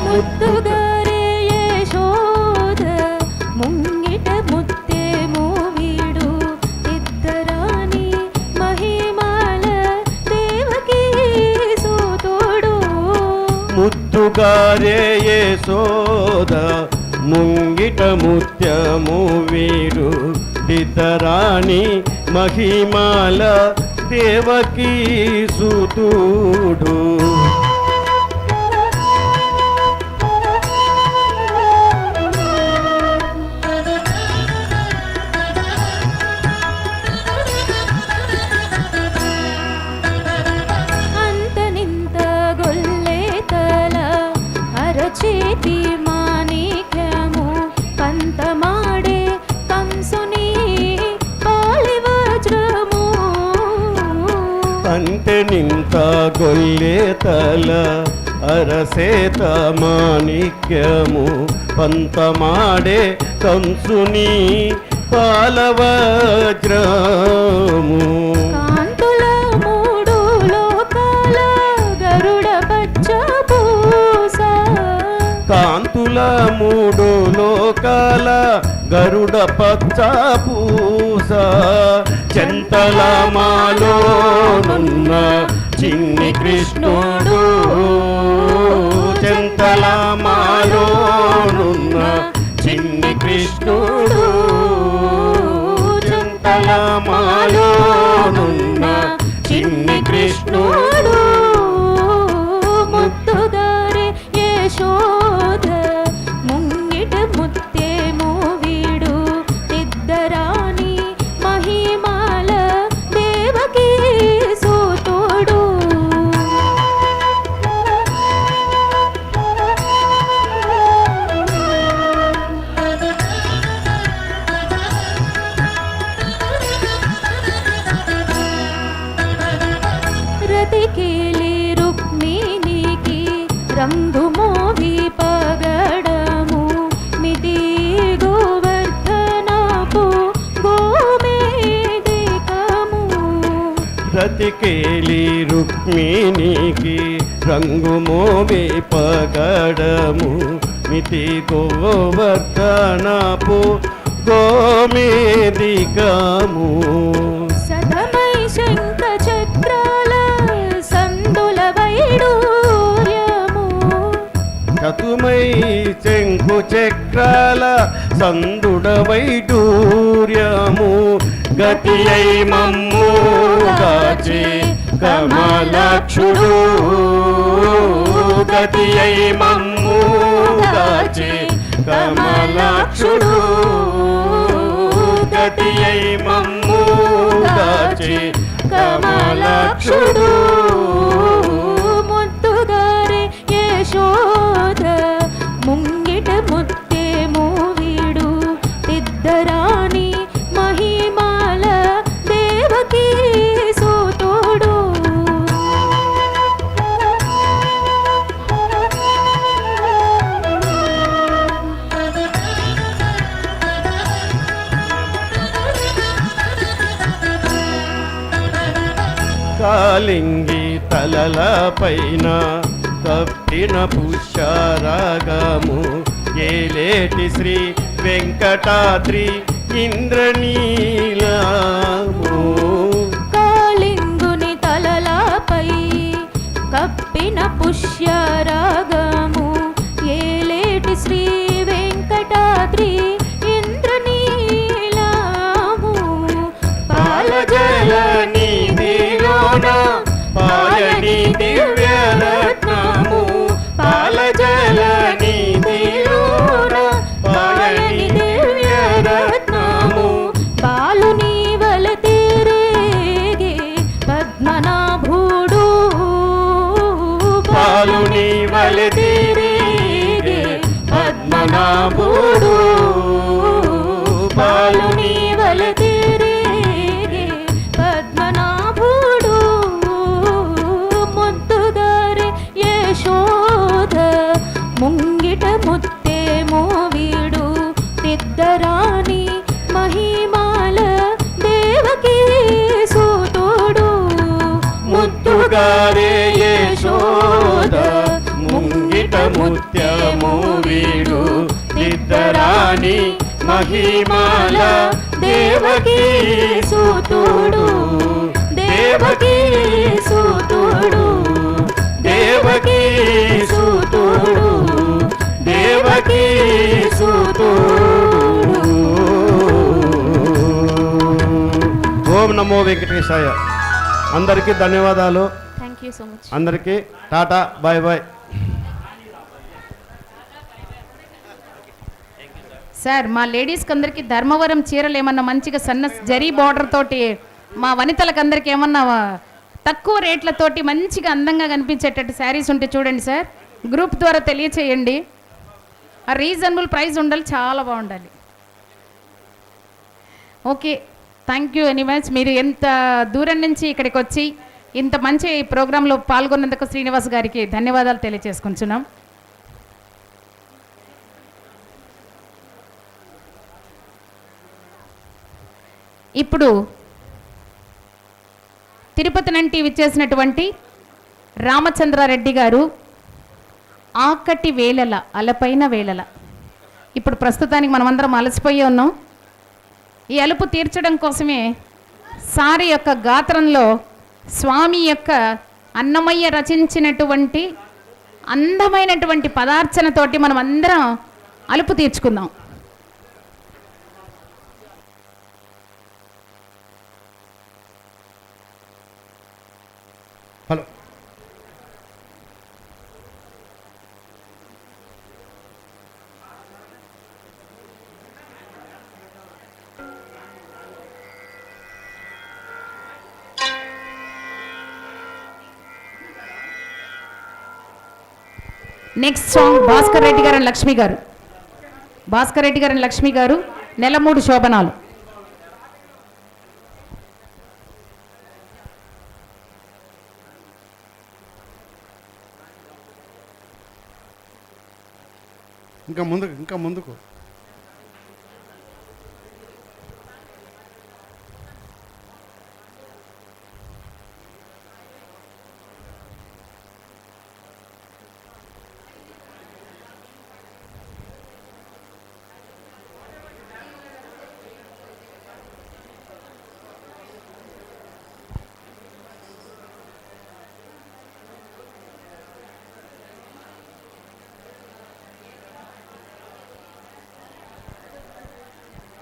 ముద్దుగారే యశోద ముంగిట ముత్తేమో వీడు ఇద్దరాని మహిమాల దేవకీ సూతుడు. ముద్దుగారే యశోద ముంగిట ముత్యము వీడు ఇద్దరాని మహిమాల దేవకీ సూతుడు. చేతి మాణిక్యము పంతమాడే కంసుని పాలి వజ్రము. అంతే నింత గొల్లే తల అరసేత మాణిక్యము పంతమాడే కంసుని పాల వజ్రము. కాంతుల మూడు లోకాల గరుడ పచ్చ కాంతుల మూడు లోకాల గరుడ పచ్చ పూస చెంతల మాలోనున్న చిన్ని కృష్ణుడు. చెంతల మాలోనున్న చిన్ని కృష్ణుడు. చెంతల మాలోనున్న చిన్ని కృష్ణుడు. ముద్దుగారే యశోద ముంగిట ముత్తేమో వీడు ఇద్దరాని మహిమాల దేవకీ సూతుడు. రతికేలి రుక్మిణికి రంగు మోవి పగడము మితి గోవర్ధనపు గోమేదికము. రతికేలి రుక్మిణికి రంగు మోవి పగడము మితి గోవర్ధనపు గోమేదికము. సతమై శంఖ చక్రాల సందుల వైడూర్యము. చతుమై శంఖు చక్రాల సందుడ వైడూర్యము. గతి అయి మమ్ము గాచే కమలాక్షుడు. గతి అయి మమ్ము గాచే కమలాక్షుడు. గతి అయి మమ్ము గాచే కమలాక్షుడు. ముద్దుగారే యశోద ముంగిట ముత్తేమో వీడు ఇద్దరాని మహిమాల దేవకీ సూతుడు. కాలింగి తలల పైన కప్పిన పుష్యరాగము ఏలేటి శ్రీ వెంకటాద్రి ఇంద్రనీలము. కాలింగుని తలలపై కప్పిన పుష్యరాగము ఏలేటి శ్రీ వెంకటాద్రి ఇంద్రనీలము. పాలజల నిధిలోన పాయని దివ్యరత్నము. పాలజల నిధిలోన పాయని దివ్యరత్నము. బాలుని వల తిరేగే పద్మనాభుడు. బాలుని వలె బంగారే యశోద ముంగిట ముత్యము వీడు దిద్దరాణి మహిమాల దేవకీ సూతుడు దేవకీ సూతుడు దేవకీ సూతుడు దేవకీ సూతుడు. ఓం నమో వెంకటేశాయ. అందరికీ ధన్యవాదాలు. Thank you so much. అందరికీ టాటా, బాయ్ బాయ్. సార్ మా లేడీస్కి అందరికీ ధర్మవరం చీరలు ఏమన్నా మంచిగా సన్న జరీ బార్డర్ తోటి మా వనితలకు అందరికీ ఏమన్నా తక్కువ రేట్లతోటి మంచిగా అందంగా కనిపించేటట్టు శారీస్ ఉంటే చూడండి సార్, గ్రూప్ ద్వారా తెలియచేయండి. ఆ రీజనబుల్ ప్రైస్ ఉండాలి, చాలా బాగుండాలి. Okay, thank you very much. మీరు ఎంత దూరం నుంచి ఇక్కడికి వచ్చి ఇంత మంచి ప్రోగ్రాంలో పాల్గొన్నందుకు శ్రీనివాస్ గారికి ధన్యవాదాలు తెలియజేసుకుంటున్నాం. ఇప్పుడు తిరుపతి నుండి విచ్చేసినటువంటి రామచంద్రారెడ్డి గారు ఆకటి వేళల అలపైన వేళల. ఇప్పుడు ప్రస్తుతానికి మనమందరం అలసిపోయి ఉన్నాం. ఈ అలుపు తీర్చడం కోసమే సారి యొక్క గాత్రంలో స్వామి యొక్క అన్నమయ్య రచించినటువంటి అందమైనటువంటి పదార్చనతోటి మనం అందరం అలుపు తీర్చుకుందాం. Hello. Next song Bhaskar Reddy garu and Lakshmi గారు. భాస్కర్ రెడ్డి గారు అండ్ లక్ష్మి గారు నెలమూడు శోభనాలు. ఇంకా ముందుకు